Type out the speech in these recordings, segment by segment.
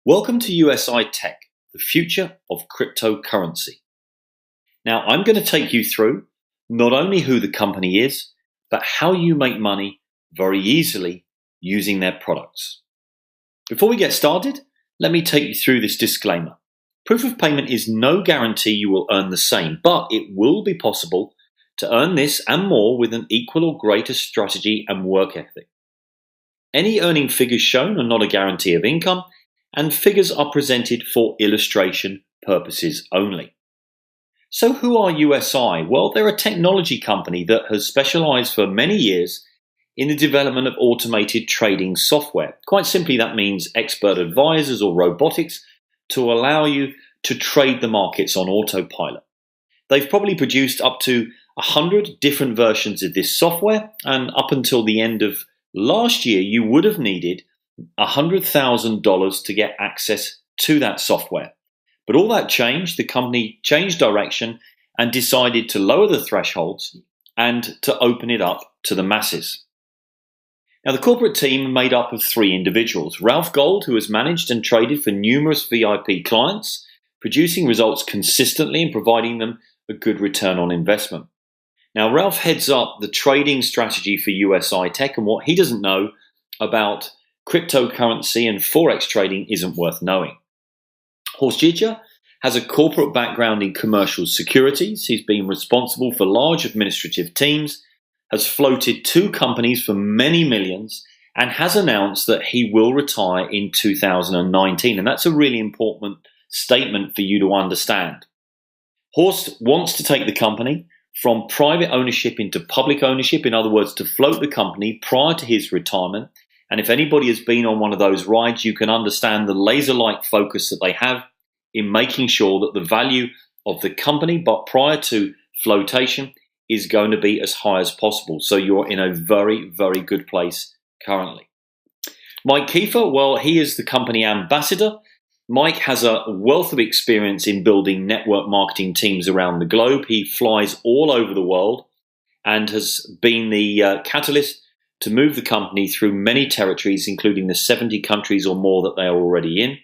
Welcome to USITech, the future of cryptocurrency. Now, I'm going to take you through not only who the company is, but how you make money very easily using their products. Before we get started, let me take you through this disclaimer. Proof of payment is no guarantee you will earn the same, but it will be possible to earn this and more with an equal or greater strategy and work ethic. Any earning figures shown are not a guarantee of income, and figures are presented for illustration purposes only. So who are USI? Well, they're a technology company that has specialized for many years in the development of automated trading software. Quite simply, that means expert advisors or robotics to allow you to trade the markets on autopilot. They've probably produced up to 100 different versions of this software, and up until the end of last year, you would have needed $100,000 to get access to that software. But all that changed. The company changed direction and decided to lower the thresholds and to open it up to the masses. Now, the corporate team are made up of three individuals. Ralph Gold, who has managed and traded for numerous VIP clients, producing results consistently and providing them a good return on investment. Now, Ralph heads up the trading strategy for USITech, and what he doesn't know about cryptocurrency and forex trading isn't worth knowing. Horst Jicha has a corporate background in commercial securities. He's been responsible for large administrative teams, has floated two companies for many millions, and has announced that he will retire in 2019. And that's a really important statement for you to understand. Horst wants to take the company from private ownership into public ownership, in other words, to float the company prior to his retirement. And if anybody has been on one of those rides, you can understand the laser-like focus that they have in making sure that the value of the company, but prior to flotation, is going to be as high as possible. So you're in a very, very good place currently. Mike Kiefer, well, he is the company ambassador. Mike has a wealth of experience in building network marketing teams around the globe. He flies all over the world and has been the catalyst to move the company through many territories, including the 70 countries or more that they are already in.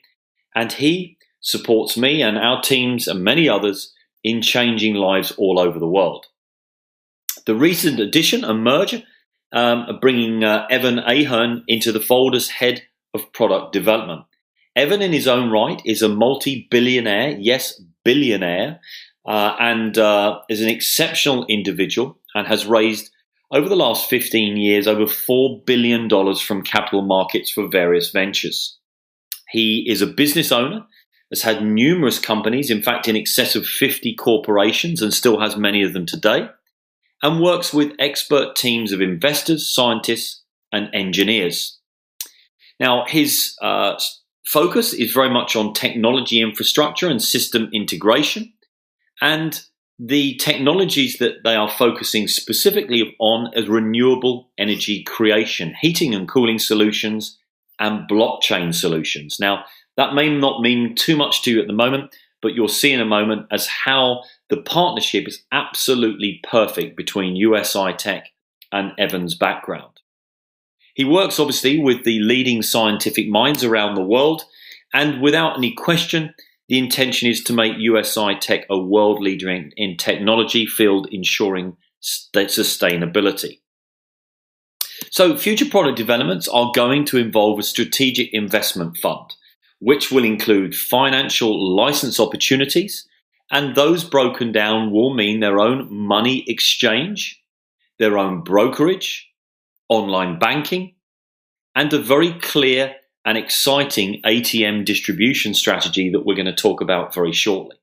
And he supports me and our teams and many others in changing lives all over the world. The recent addition and merger of bringing Evan Ahern into the fold as head of product development. Evan in his own right is a multi-billionaire, yes, billionaire, and is an exceptional individual and has raised over the last 15 years, over $4 billion from capital markets for various ventures. He is a business owner, has had numerous companies, in fact, in excess of 50 corporations, and still has many of them today, and works with expert teams of investors, scientists, and engineers. Now, his focus is very much on technology infrastructure and system integration, and the technologies that they are focusing specifically on is renewable energy creation, heating and cooling solutions, and blockchain solutions. Now, that may not mean too much to you at the moment, but you'll see in a moment as how the partnership is absolutely perfect between USITech and Evan's background. He works obviously with the leading scientific minds around the world, and without any question, the intention is to make USITech a world leader in technology field, ensuring sustainability. So future product developments are going to involve a strategic investment fund, which will include financial license opportunities, and those broken down will mean their own money exchange, their own brokerage, online banking, and a very clear and exciting ATM distribution strategy that we're going to talk about very shortly.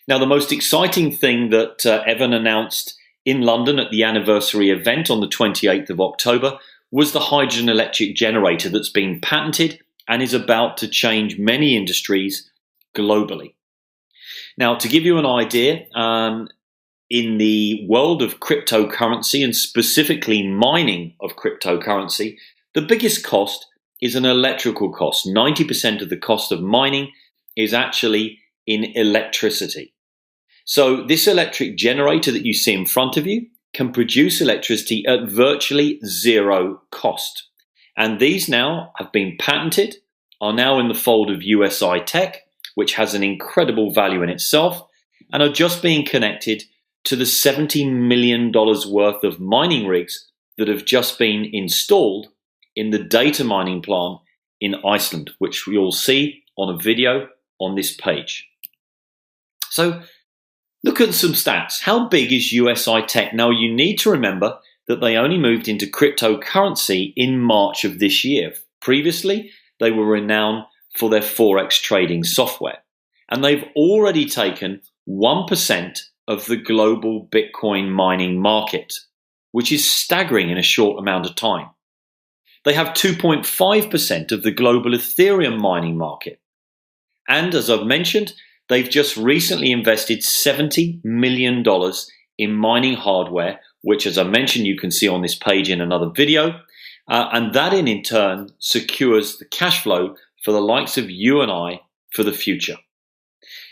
Now, the most exciting thing that Evan announced in London at the anniversary event on the 28th of October was the hydrogen electric generator that's been patented and is about to change many industries globally. Now, to give you an idea, in the world of cryptocurrency and specifically mining of cryptocurrency, the biggest cost is an electrical cost. 90% of the cost of mining is actually in electricity. So this electric generator that you see in front of you can produce electricity at virtually zero cost. And these now have been patented, are now in the fold of USITech, which has an incredible value in itself, and are just being connected to the $70 million worth of mining rigs that have just been installed in the data mining plant in Iceland, which you'll see on a video on this page. So look at some stats. How big is USITech? Now you need to remember that they only moved into cryptocurrency in March of this year. Previously, they were renowned for their Forex trading software, and they've already taken 1% of the global Bitcoin mining market, which is staggering in a short amount of time. They have 2.5% of the global Ethereum mining market. And as I've mentioned, they've just recently invested $70 million in mining hardware, which, as I mentioned, you can see on this page in another video. And that in turn secures the cash flow for the likes of you and I for the future.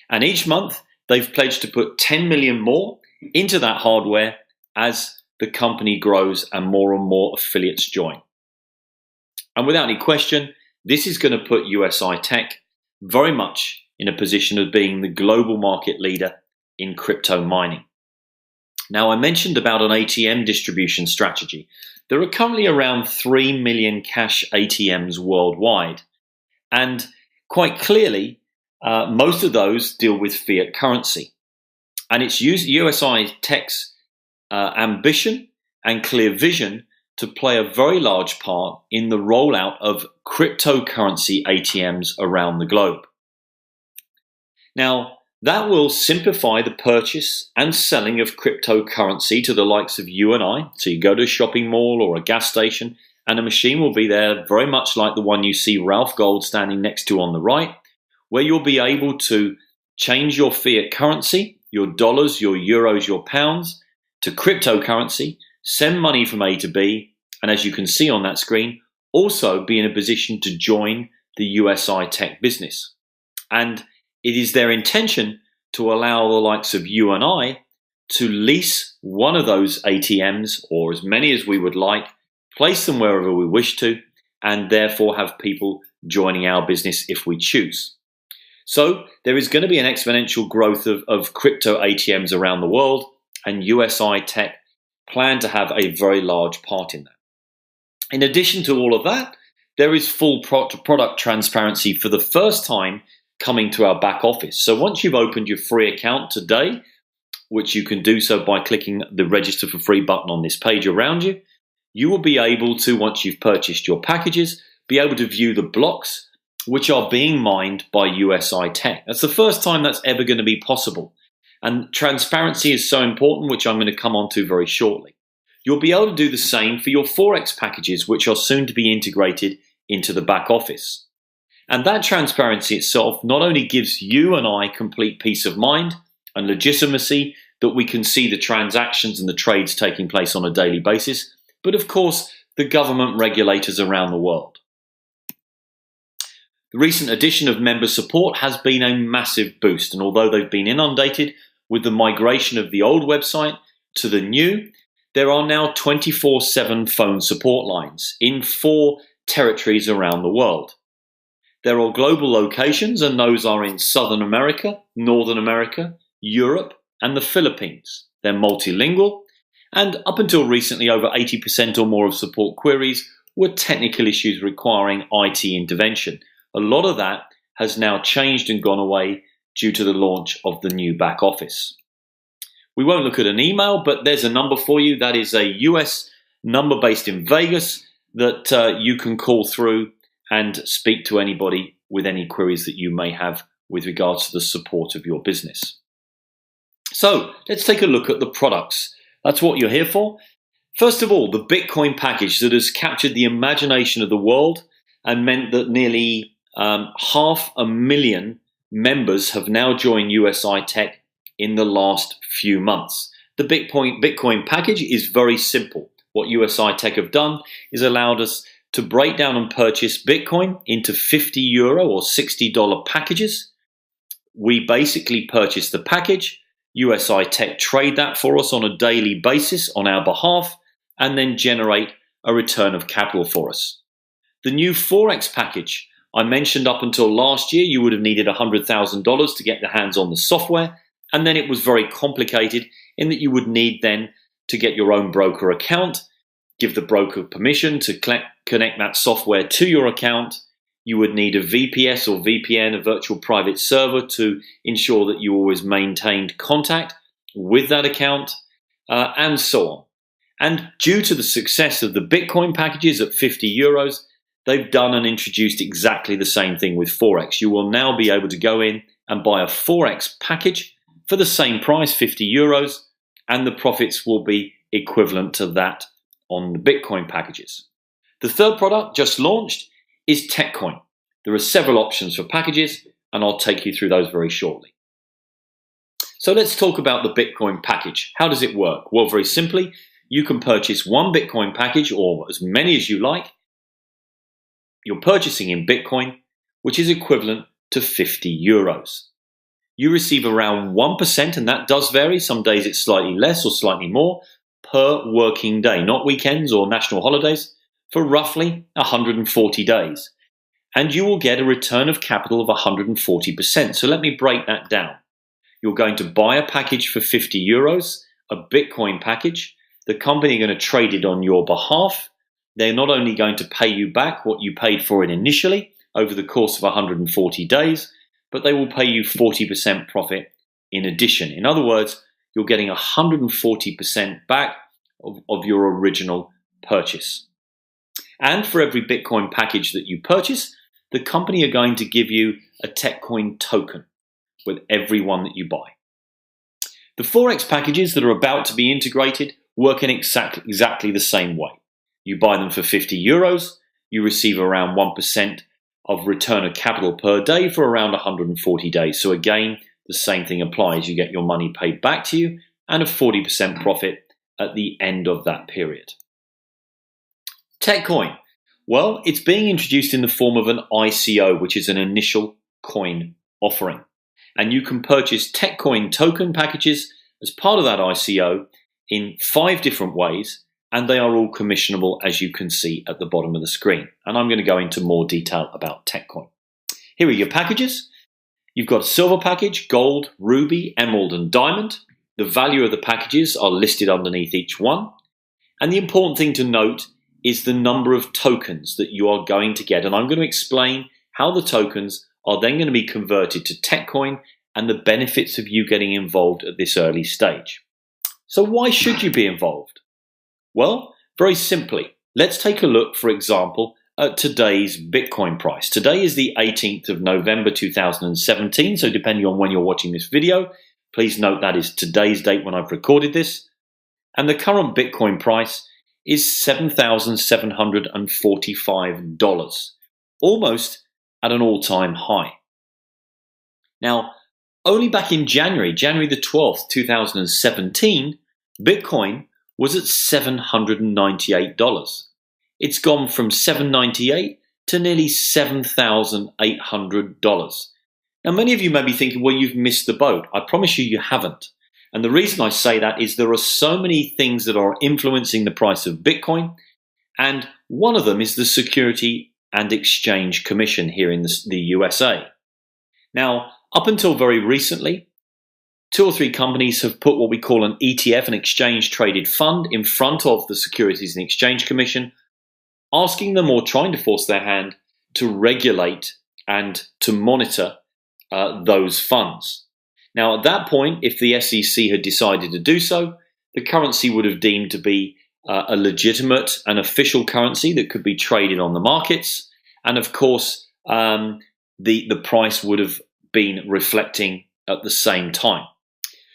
And each month, they've pledged to put 10 million more into that hardware as the company grows and more affiliates join. And without any question, this is going to put USITech very much in a position of being the global market leader in crypto mining. Now, I mentioned about an ATM distribution strategy. There are currently around 3 million cash ATMs worldwide. And quite clearly, most of those deal with fiat currency. And it's USITech's ambition and clear vision to play a very large part in the rollout of cryptocurrency ATMs around the globe. Now, that will simplify the purchase and selling of cryptocurrency to the likes of you and I. So you go to a shopping mall or a gas station, and a machine will be there very much like the one you see Ralph Gold standing next to on the right, where you'll be able to change your fiat currency, your dollars, your euros, your pounds, to cryptocurrency, send money from A to B, and as you can see on that screen, also be in a position to join the USITech business. And it is their intention to allow the likes of you and I to lease one of those ATMs, or as many as we would like, place them wherever we wish to, and therefore have people joining our business if we choose. So there is going to be an exponential growth of crypto ATMs around the world, and USITech plan to have a very large part in that. In addition to all of that, there is full product transparency for the first time coming to our back office. So once you've opened your free account today, which you can do so by clicking the register for free button on this page around you, you will be able to, once you've purchased your packages, be able to view the blocks which are being mined by USITech. That's the first time that's ever going to be possible. And transparency is so important, which I'm going to come on to very shortly. You'll be able to do the same for your Forex packages, which are soon to be integrated into the back office. And that transparency itself not only gives you and I complete peace of mind and legitimacy that we can see the transactions and the trades taking place on a daily basis, but of course, the government regulators around the world. The recent addition of member support has been a massive boost, and although they've been inundated with the migration of the old website to the new, there are now 24/7 phone support lines in 4 territories around the world. There are global locations, and those are in Southern America, Northern America, Europe, and the Philippines. They're multilingual, and up until recently, over 80% or more of support queries were technical issues requiring IT intervention. A lot of that has now changed and gone away due to the launch of the new back office. We won't look at an email, but there's a number for you. That is a US number based in Vegas that you can call through and speak to anybody with any queries that you may have with regards to the support of your business. So let's take a look at the products. That's what you're here for. First of all, the Bitcoin package that has captured the imagination of the world and meant that nearly 500,000 members have now joined USITech in the last few months. The Bitcoin package is very simple. What USITech have done is allowed us to break down and purchase Bitcoin into €50 or $60 packages. We basically purchase the package. USITech trade that for us on a daily basis on our behalf and then generate a return of capital for us. The new Forex package I mentioned up until last year, you would have needed $100,000 to get your hands on the software. And then it was very complicated in that you would need then to get your own broker account, give the broker permission to connect that software to your account. You would need a VPS or VPN, a virtual private server, to ensure that you always maintained contact with that account, and so on. And due to the success of the Bitcoin packages at 50 euros, they've done and introduced exactly the same thing with Forex. You will now be able to go in and buy a Forex package for the same price, 50 euros, and the profits will be equivalent to that on the Bitcoin packages. The third product just launched is TechCoin. There are several options for packages, and I'll take you through those very shortly. So let's talk about the Bitcoin package. How does it work? Well, very simply, you can purchase one Bitcoin package or as many as you like. You're purchasing in Bitcoin, which is equivalent to 50 euros. You receive around 1%, and that does vary. Some days it's slightly less or slightly more per working day, not weekends or national holidays, for roughly 140 days. And you will get a return of capital of 140%. So let me break that down. You're going to buy a package for 50 euros, a Bitcoin package. The company are going to trade it on your behalf. They're not only going to pay you back what you paid for it initially over the course of 140 days, but they will pay you 40% profit in addition. In other words, you're getting 140% back of your original purchase. And for every Bitcoin package that you purchase, the company are going to give you a TechCoin token with every one that you buy. The Forex packages that are about to be integrated work in exactly the same way. You buy them for 50 euros, you receive around 1% of return of capital per day for around 140 days. So again, the same thing applies. You get your money paid back to you and a 40% profit at the end of that period. TechCoin. Well, it's being introduced in the form of an ICO, which is an initial coin offering. And you can purchase TechCoin token packages as part of that ICO in 5 different ways, and they are all commissionable, as you can see at the bottom of the screen. And I'm going to go into more detail about TechCoin. Here are your packages. You've got a silver package, gold, ruby, emerald, and diamond. The value of the packages are listed underneath each one. And the important thing to note is the number of tokens that you are going to get. And I'm going to explain how the tokens are then going to be converted to TechCoin and the benefits of you getting involved at this early stage. So why should you be involved? Well, very simply, let's take a look, for example, at today's Bitcoin price. Today is the 18th of November 2017, so depending on when you're watching this video, please note that is today's date when I've recorded this. And the current Bitcoin price is $7,745, almost at an all-time high. Now, only back in January the 12th, 2017, Bitcoin was at $798. It's gone from $798 to nearly $7,800. Now, many of you may be thinking, well, you've missed the boat. I promise you, you haven't. And the reason I say that is there are so many things that are influencing the price of Bitcoin, and one of them is the Security and Exchange Commission here in the USA. Now, up until very recently, 2 or 3 companies have put what we call an ETF, an exchange-traded fund, in front of the Securities and Exchange Commission, asking them or trying to force their hand to regulate and to monitor those funds. Now, at that point, if the SEC had decided to do so, the currency would have deemed to be a legitimate and official currency that could be traded on the markets. And of course, the price would have been reflecting at the same time.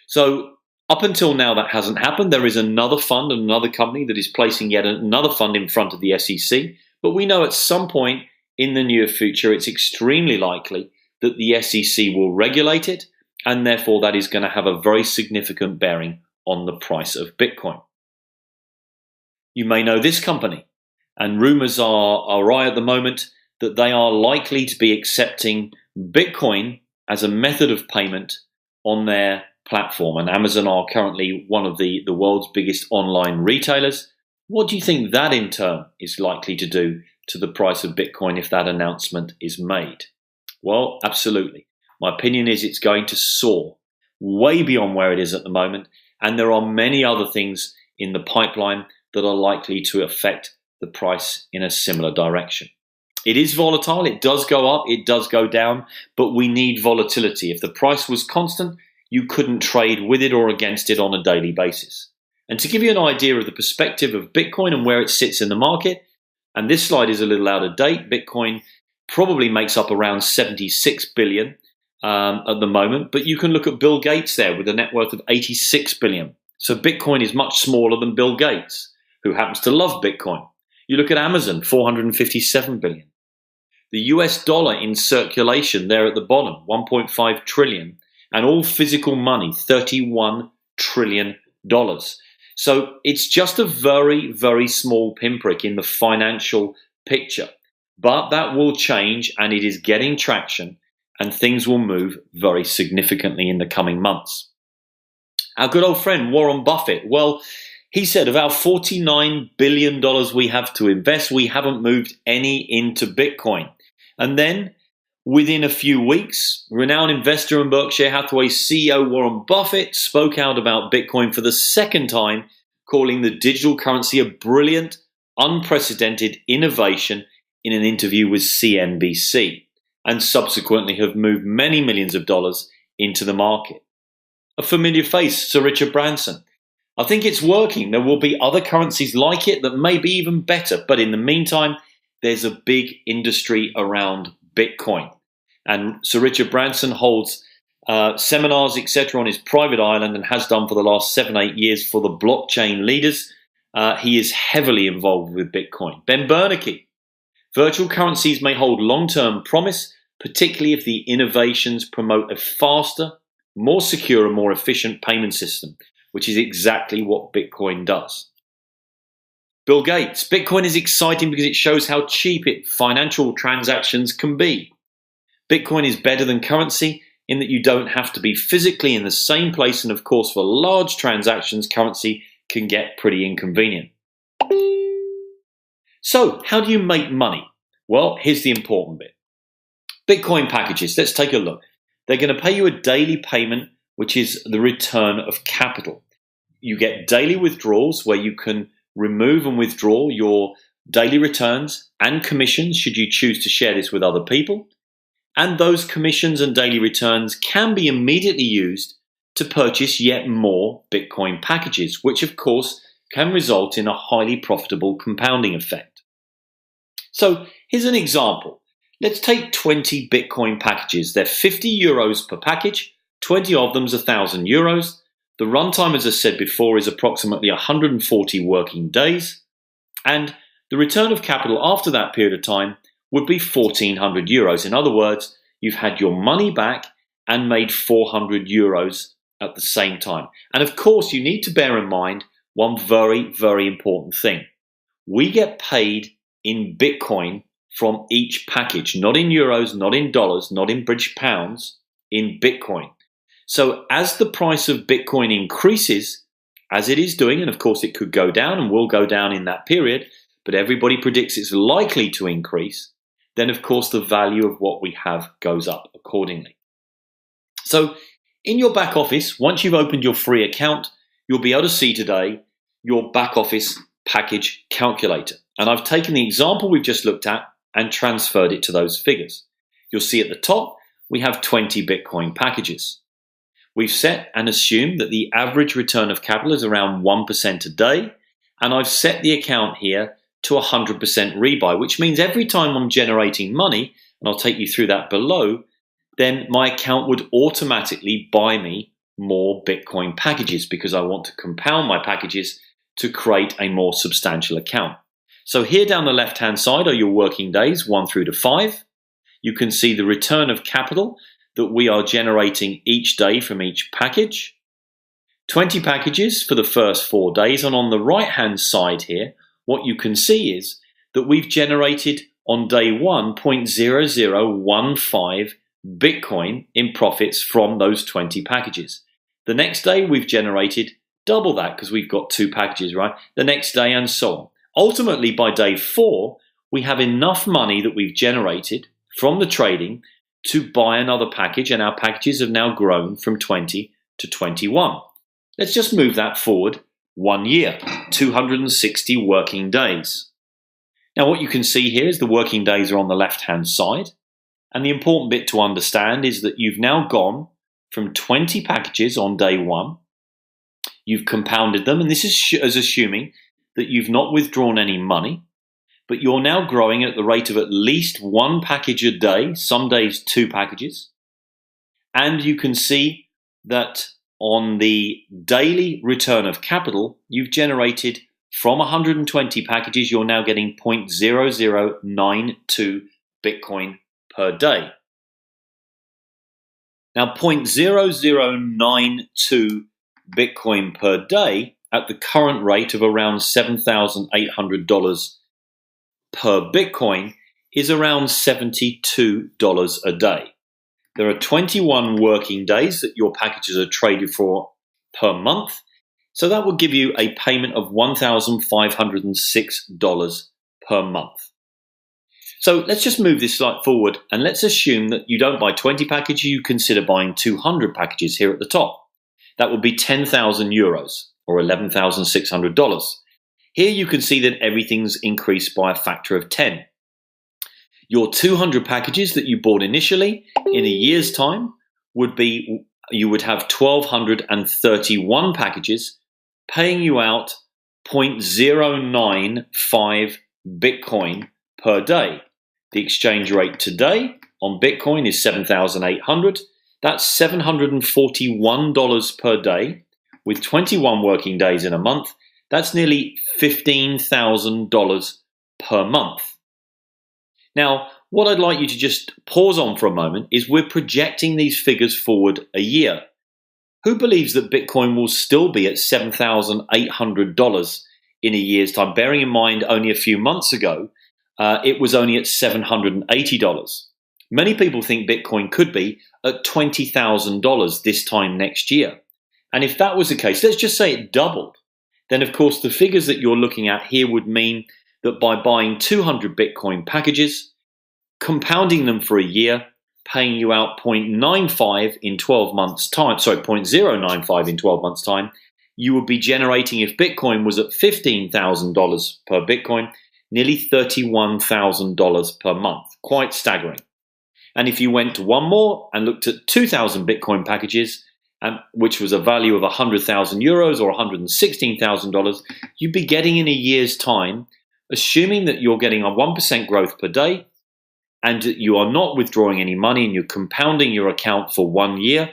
So up until now, that hasn't happened. There is another fund and another company that is placing yet another fund in front of the SEC. But we know at some point in the near future, it's extremely likely that the SEC will regulate it. And therefore, that is going to have a very significant bearing on the price of Bitcoin. You may know this company, and rumors are right at the moment that they are likely to be accepting Bitcoin as a method of payment on their platform. And Amazon are currently one of the world's biggest online retailers. What do you think that in turn is likely to do to the price of Bitcoin if that announcement is made? Well, absolutely. My opinion is it's going to soar way beyond where it is at the moment, and there are many other things in the pipeline that are likely to affect the price in a similar direction. It is volatile, it does go up, it does go down, but we need volatility. If the price was constant, you couldn't trade with it or against it on a daily basis. And to give you an idea of the perspective of Bitcoin and where it sits in the market, and this slide is a little out of date, Bitcoin probably makes up around 76 billion at the moment, but you can look at Bill Gates there with a net worth of 86 billion. So Bitcoin is much smaller than Bill Gates, who happens to love Bitcoin. You look at Amazon, 457 billion. The US dollar in circulation there at the bottom, 1.5 trillion, and all physical money, $31 trillion. So it's just a very, very small pinprick in the financial picture. But that will change, and it is getting traction, and things will move very significantly in the coming months. Our good old friend Warren Buffett, well, he said of our $49 billion we have to invest, we haven't moved any into Bitcoin. And then within a few weeks, renowned investor and Berkshire Hathaway CEO Warren Buffett spoke out about Bitcoin for the second time, calling the digital currency a brilliant, unprecedented innovation in an interview with CNBC, and subsequently have moved many millions of dollars into the market. A familiar face, Sir Richard Branson. I think it's working. There will be other currencies like it that may be even better, but in the meantime, there's a big industry around Bitcoin. And Sir Richard Branson holds seminars, etc., on his private island and has done for the last 7-8 years for the blockchain leaders. He is heavily involved with Bitcoin. Ben Bernanke. Virtual currencies may hold long-term promise, particularly if the innovations promote a faster, more secure and more efficient payment system, which is exactly what Bitcoin does. Bill Gates. Bitcoin is exciting because it shows how cheap financial transactions can be. Bitcoin is better than currency in that you don't have to be physically in the same place, and of course for large transactions, currency can get pretty inconvenient. So, how do you make money? Well, here's the important bit. Bitcoin packages, let's take a look. They're going to pay you a daily payment, which is the return of capital. You get daily withdrawals where you can remove and withdraw your daily returns and commissions should you choose to share this with other people. And those commissions and daily returns can be immediately used to purchase yet more Bitcoin packages, which of course can result in a highly profitable compounding effect. So here's an example. Let's take 20 Bitcoin packages. They're 50 euros per package, 20 of them's 1,000 euros. The runtime, as I said before, is approximately 140 working days. And the return of capital after that period of time would be 1,400 euros. In other words, you've had your money back and made 400 euros at the same time. And of course, you need to bear in mind one very, very important thing. We get paid in Bitcoin from each package, not in euros, not in dollars, not in British pounds, in Bitcoin. So as the price of Bitcoin increases, as it is doing, and of course it could go down and will go down in that period, but everybody predicts it's likely to increase, then of course the value of what we have goes up accordingly. So in your back office, once you've opened your free account, you'll be able to see today your back office package calculator. And I've taken the example we've just looked at and transferred it to those figures. You'll see at the top, we have 20 Bitcoin packages. We've set and assumed that the average return of capital is around 1% a day. And I've set the account here to 100% rebuy, which means every time I'm generating money, and I'll take you through that below, then my account would automatically buy me more Bitcoin packages because I want to compound my packages to create a more substantial account. So here down the left-hand side are your working days, 1 through to 5. You can see the return of capital that we are generating each day from each package. 20 packages for the first 4 days. And on the right-hand side here, what you can see is that we've generated on day 1 0.0015 Bitcoin in profits from those 20 packages. The next day we've generated double that because we've got 2 packages, right? The next day and so on. Ultimately, by day 4, we have enough money that we've generated from the trading to buy another package, and our packages have now grown from 20 to 21. Let's just move that forward 1 year, 260 working days. Now what you can see here is the working days are on the left-hand side, and the important bit to understand is that you've now gone from 20 packages on day 1, you've compounded them, and this is assuming that you've not withdrawn any money, but you're now growing at the rate of at least 1 package a day, some days 2 packages. And you can see that on the daily return of capital, you've generated from 120 packages, you're now getting 0.0092 Bitcoin per day. Now 0.0092 Bitcoin per day at the current rate of around $7,800 per Bitcoin is around $72 a day. There are 21 working days that your packages are traded for per month, so that will give you a payment of $1,506 per month. So let's just move this slide forward, and let's assume that you don't buy 20 packages, you consider buying 200 packages here at the top. That would be 10,000 euros or $11,600. Here you can see that everything's increased by a factor of 10. Your 200 packages that you bought initially in a year's time you would have 1,231 packages paying you out 0.095 Bitcoin per day. The exchange rate today on Bitcoin is 7,800. That's $741 per day with 21 working days in a month. That's nearly $15,000 per month. Now, what I'd like you to just pause on for a moment is we're projecting these figures forward a year. Who believes that Bitcoin will still be at $7,800 in a year's time? Bearing in mind only a few months ago, it was only at $780. Many people think Bitcoin could be at $20,000 this time next year. And if that was the case, let's just say it doubled, then of course the figures that you're looking at here would mean that by buying 200 Bitcoin packages, compounding them for a year, paying you out 0.95 in 12 months time, 0.095 in 12 months time, you would be generating, if Bitcoin was at $15,000 per Bitcoin, nearly $31,000 per month. Quite staggering. And if you went to one more and looked at 2,000 Bitcoin packages, which was a value of 100,000 euros or $116,000, you'd be getting in a year's time, assuming that you're getting a 1% growth per day and you are not withdrawing any money and you're compounding your account for 1 year,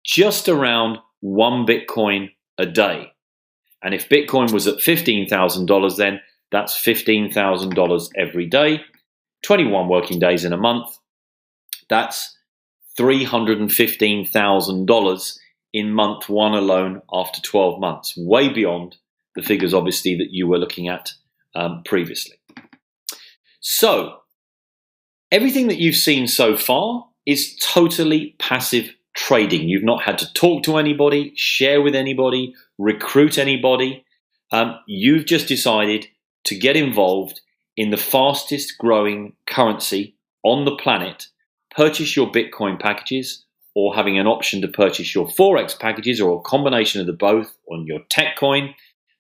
just around 1 Bitcoin a day. And if Bitcoin was at $15,000, then that's $15,000 every day, 21 working days in a month. That's $315,000 in month 1 alone after 12 months, way beyond the figures obviously that you were looking at previously. So everything that you've seen so far is totally passive trading. You've not had to talk to anybody, share with anybody, recruit anybody. You've just decided to get involved in the fastest growing currency on the planet, purchase your Bitcoin packages, or having an option to purchase your Forex packages, or a combination of the both on your tech coin,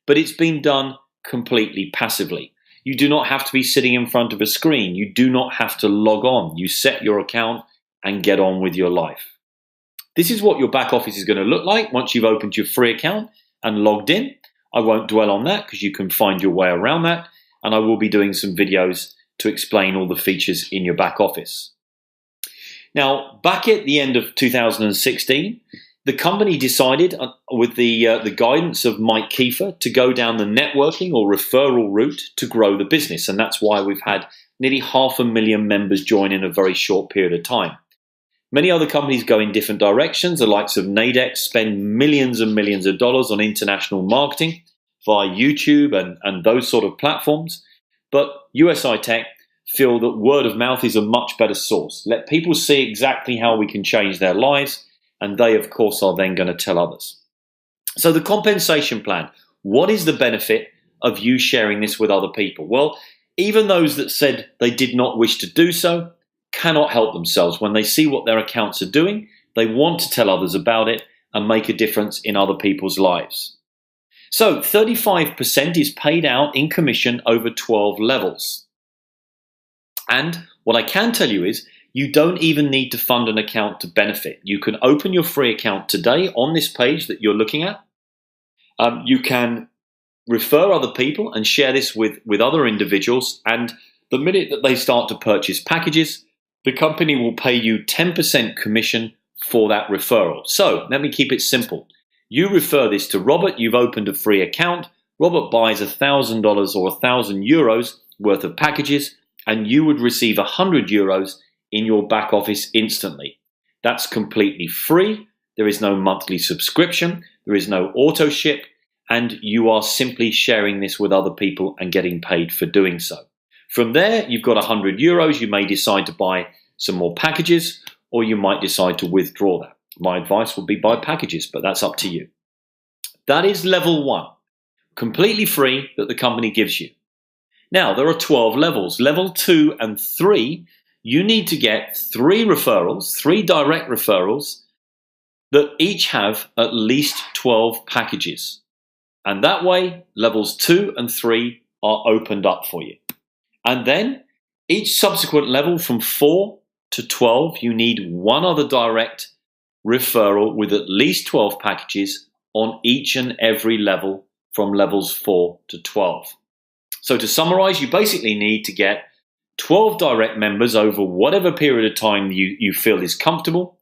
but it's been done completely passively. You do not have to be sitting in front of a screen. You do not have to log on. You set your account and get on with your life. This is what your back office is going to look like once you've opened your free account and logged in. I won't dwell on that because you can find your way around that, and I will be doing some videos to explain all the features in your back office. Now, back at the end of 2016, the company decided, with the guidance of Mike Kiefer, to go down the networking or referral route to grow the business. And that's why we've had nearly 500,000 members join in a very short period of time. Many other companies go in different directions. The likes of Nadex spend millions and millions of dollars on international marketing via YouTube and those sort of platforms. But USITech feel that word of mouth is a much better source. Let people see exactly how we can change their lives, and they, of course, are then going to tell others. So the compensation plan, what is the benefit of you sharing this with other people? Well, Even those that said they did not wish to do so cannot help themselves. When they see what their accounts are doing, they want to tell others about it and make a difference in other people's lives. So 35% is paid out in commission over 12 levels. And what I can tell you is you don't even need to fund an account to benefit. You can open your free account today on this page that you're looking at. You can refer other people and share this with other individuals. And the minute that they start to purchase packages, the company will pay you 10% commission for that referral. So let me keep it simple. You refer this to Robert, you've opened a free account, Robert buys $1,000 or €1,000 worth of packages, and you would receive €100 in your back office instantly. That's completely free. There is no monthly subscription. There is no auto ship. And you are simply sharing this with other people and getting paid for doing so. From there, you've got €100. You may decide to buy some more packages, or you might decide to withdraw that. My advice would be buy packages, but that's up to you. That is level 1, completely free, that the company gives you. Now, there are 12 levels. Level 2 and 3, you need to get 3 referrals, 3 direct referrals that each have at least 12 packages. And that way, levels 2 and 3 are opened up for you. And then each subsequent level from 4 to 12, you need 1 other direct referral with at least 12 packages on each and every level from levels 4 to 12. So to summarize, you basically need to get 12 direct members over whatever period of time you feel is comfortable,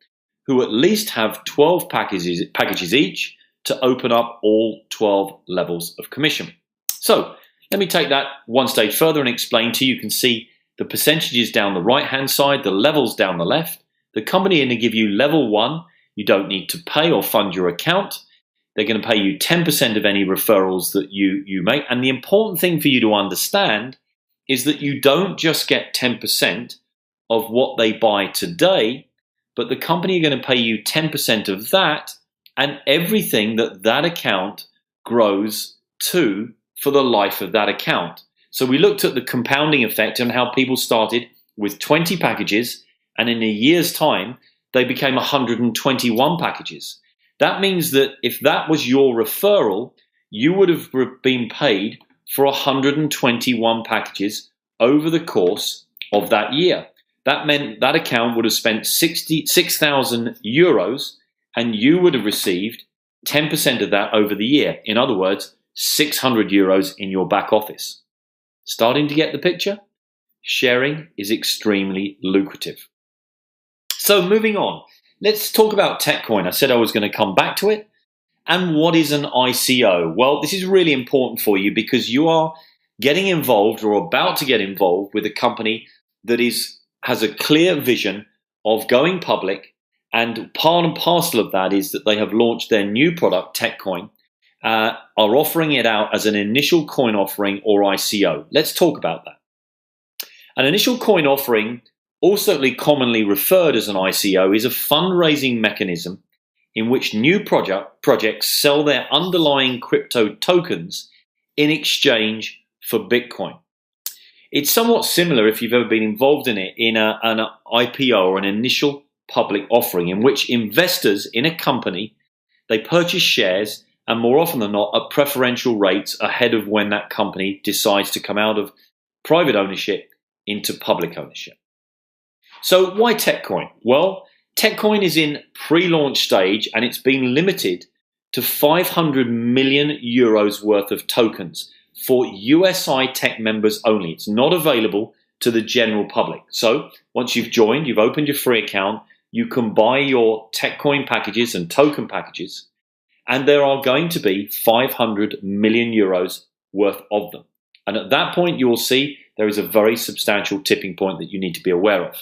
who at least have 12 packages each to open up all 12 levels of commission. So let me take that one stage further and explain to you. You can see the percentages down the right-hand side, the levels down the left. The company is going to give you level 1. You don't need to pay or fund your account. They're going to pay you 10% of any referrals that you make. And the important thing for you to understand is that you don't just get 10% of what they buy today, but the company are going to pay you 10% of that and everything that account grows to for the life of that account. So we looked at the compounding effect and how people started with 20 packages, and in a year's time, they became 121 packages. That means that if that was your referral, you would have been paid for 121 packages over the course of that year. That meant that account would have spent €6,000 and you would have received 10% of that over the year. In other words, €600 in your back office. Starting to get the picture? Sharing is extremely lucrative. So moving on, let's talk about TechCoin. I said I was going to come back to it. And what is an ICO? Well, this is really important for you because you are getting involved or about to get involved with a company that has a clear vision of going public, and part and parcel of that is that they have launched their new product, TechCoin, are offering it out as an initial coin offering or ICO. Let's talk about that. An initial coin offering, also commonly referred as an ICO, is a fundraising mechanism in which new projects sell their underlying crypto tokens in exchange for Bitcoin. It's somewhat similar, if you've ever been involved in it, in an IPO or an initial public offering, in which investors in a company, they purchase shares, and more often than not at preferential rates ahead of when that company decides to come out of private ownership into public ownership. So why TechCoin? Well, TechCoin is in pre-launch stage and it's been limited to €500 million worth of tokens for USITech members only. It's not available to the general public. So once you've joined, you've opened your free account, you can buy your TechCoin packages and token packages, and there are going to be €500 million worth of them. And at that point, you will see there is a very substantial tipping point that you need to be aware of.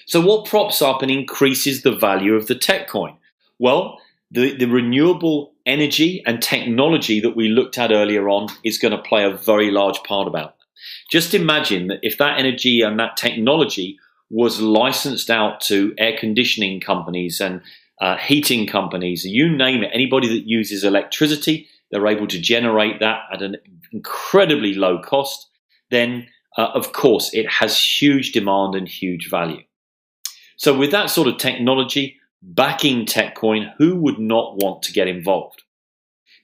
So what props up and increases the value of the TechCoin? Well, the renewable energy and technology that we looked at earlier on is going to play a very large part about that. Just imagine that if that energy and that technology was licensed out to air conditioning companies and heating companies, you name it, anybody that uses electricity, they're able to generate that at an incredibly low cost. then of course it has huge demand and huge value. So with that sort of technology backing TechCoin, who would not want to get involved?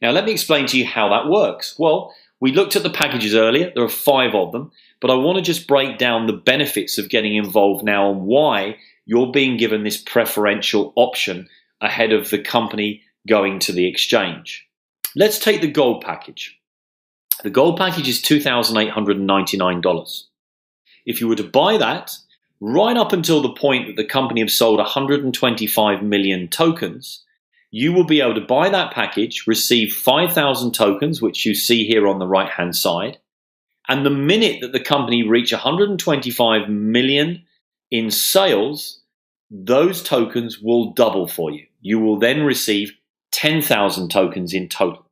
Now let me explain to you how that works. Well, we looked at the packages earlier. There are 5 of them, but I want to just break down the benefits of getting involved now and why you're being given this preferential option ahead of the company going to the exchange. Let's take the gold package. The gold package is $2,899. If you were to buy that, right up until the point that the company have sold 125 million tokens, you will be able to buy that package, receive 5,000 tokens, which you see here on the right-hand side, and the minute that the company reach 125 million in sales, those tokens will double for you. You will then receive 10,000 tokens in total.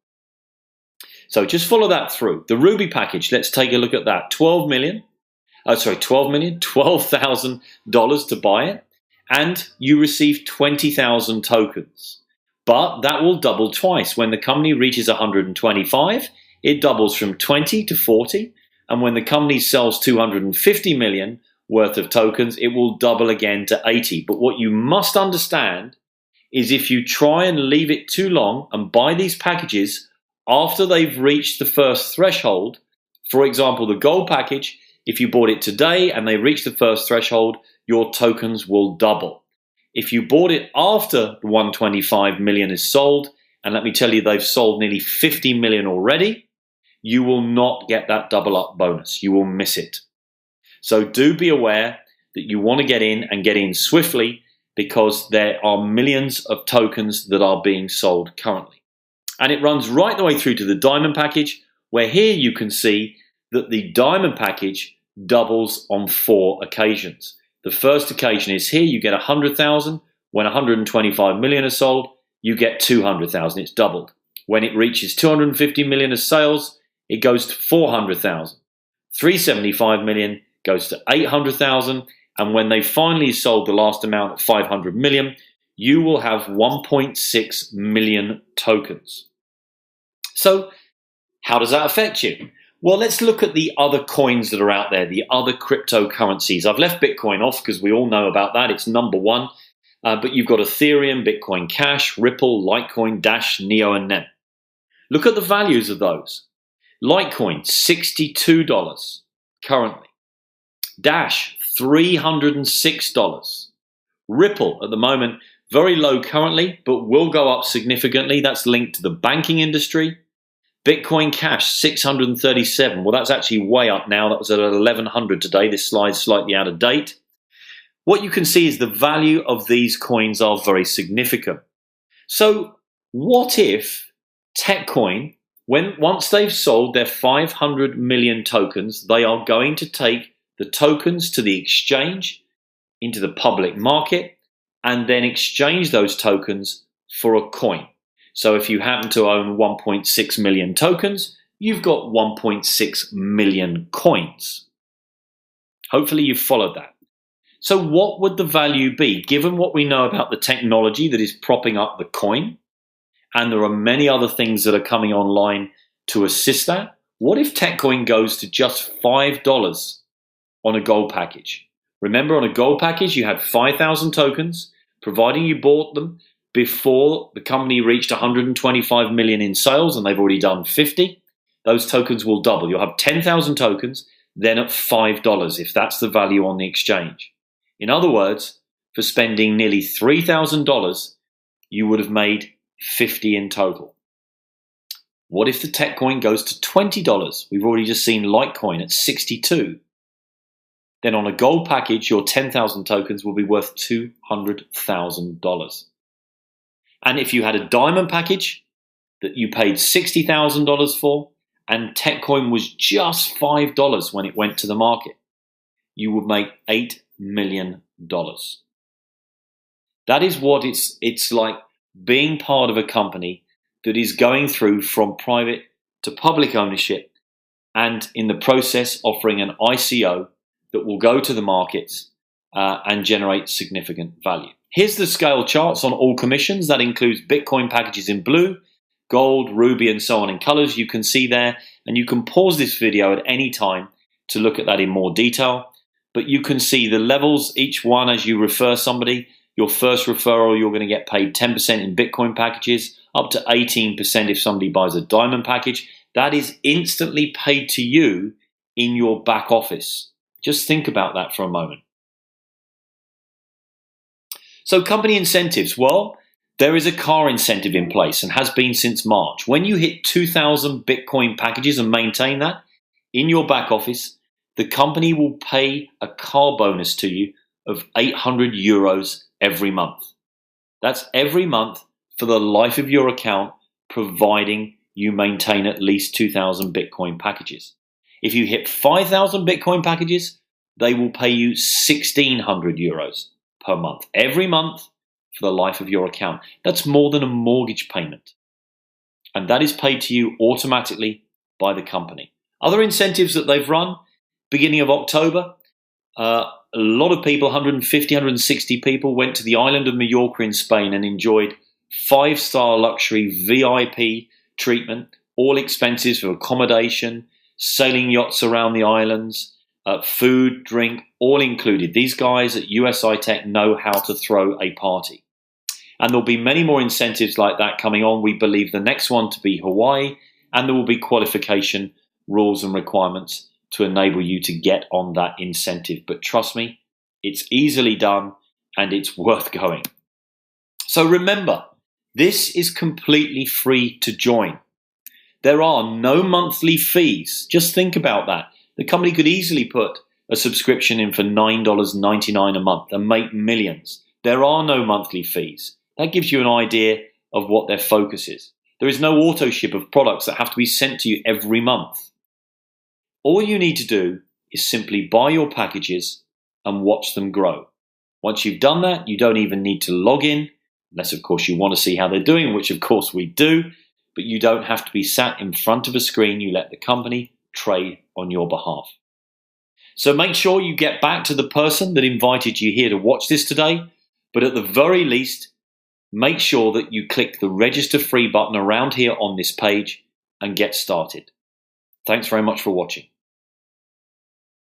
So just follow that through. The Ruby package, let's take a look at that. $12,000 to buy it, and you receive 20,000 tokens. But that will double twice. When the company reaches 125, it doubles from 20 to 40, and when the company sells 250 million worth of tokens, it will double again to 80. But what you must understand is if you try and leave it too long and buy these packages after they've reached the first threshold, for example, the gold package, if you bought it today and they reach the first threshold, your tokens will double. If you bought it after the 125 million is sold, and let me tell you, they've sold nearly 50 million already, you will not get that double up bonus. You will miss it. So do be aware that you want to get in and get in swiftly, because there are millions of tokens that are being sold currently. And it runs right the way through to the diamond package, where here you can see that the diamond package doubles on 4 occasions. The first occasion is here, you get 100,000. When 125 million are sold, you get 200,000. It's doubled. When it reaches 250 million of sales, it goes to 400,000. 375 million goes to 800,000. And when they finally sold the last amount at 500 million, you will have 1.6 million tokens. So how does that affect you? Well, let's look at the other coins that are out there, the other cryptocurrencies. I've left Bitcoin off because we all know about that. It's number 1. But you've got Ethereum, Bitcoin Cash, Ripple, Litecoin, Dash, Neo, and NEM. Look at the values of those. Litecoin, $62 currently. Dash, $306. Ripple, at the moment, very low currently, but will go up significantly. That's linked to the banking industry. Bitcoin Cash, 637. Well, that's actually way up now. That was at 1,100 today. This slide's slightly out of date. What you can see is the value of these coins are very significant. So what if TechCoin, once they've sold their 500 million tokens, they are going to take the tokens to the exchange, into the public market, and then exchange those tokens for a coin. So if you happen to own 1.6 million tokens, you've got 1.6 million coins. Hopefully you've followed that. So what would the value be, given what we know about the technology that is propping up the coin? And there are many other things that are coming online to assist that. What if TechCoin goes to just $5 on a gold package? Remember, on a gold package, you had 5,000 tokens, providing you bought them before the company reached 125 million in sales, and they've already done 50. Those tokens will double. You'll have 10,000 tokens, then at $5, if that's the value on the exchange. In other words, for spending nearly $3,000, you would have made 50 in total. What if the TechCoin goes to $20? We've already just seen Litecoin at 62. Then on a gold package, your 10,000 tokens will be worth $200,000. And if you had a diamond package that you paid $60,000 for, and TechCoin was just $5 when it went to the market, you would make $8 million. That is what it's like being part of a company that is going through from private to public ownership, and in the process offering an ICO that will go to the markets and generate significant value. Here's the scale charts on all commissions. That includes Bitcoin packages in blue, gold, ruby, and so on in colors. You can see there, and you can pause this video at any time to look at that in more detail. But you can see the levels, each one as you refer somebody. Your first referral, you're going to get paid 10% in Bitcoin packages, up to 18% if somebody buys a diamond package. That is instantly paid to you in your back office. Just think about that for a moment. So company incentives, well, there is a car incentive in place and has been since March. When you hit 2,000 Bitcoin packages and maintain that in your back office, the company will pay a car bonus to you of 800 euros every month. That's every month for the life of your account, providing you maintain at least 2,000 Bitcoin packages. If you hit 5,000 Bitcoin packages, they will pay you 1,600 euros per month, every month for the life of your account. That's more than a mortgage payment. And that is paid to you automatically by the company. Other incentives that they've run, beginning of October, a lot of people, 150, 160 people, went to the island of Mallorca in Spain and enjoyed 5-star luxury VIP treatment, all expenses for accommodation, sailing yachts around the islands, food, drink, all included. These guys at USITech know how to throw a party. And there'll be many more incentives like that coming on. We believe the next one to be Hawaii, and there will be qualification rules and requirements to enable you to get on that incentive. But trust me, it's easily done and it's worth going. So remember, this is completely free to join. There are no monthly fees. Just think about that. The company could easily put a subscription in for $9.99 a month and make millions. There are no monthly fees. That gives you an idea of what their focus is. There is no auto ship of products that have to be sent to you every month. All you need to do is simply buy your packages and watch them grow. Once you've done that, you don't even need to log in, unless of course you want to see how they're doing, which of course we do, but you don't have to be sat in front of a screen. You let the company trade on your behalf. So make sure you get back to the person that invited you here to watch this today, but at the very least, make sure that you click the register free button around here on this page and get started. Thanks very much for watching.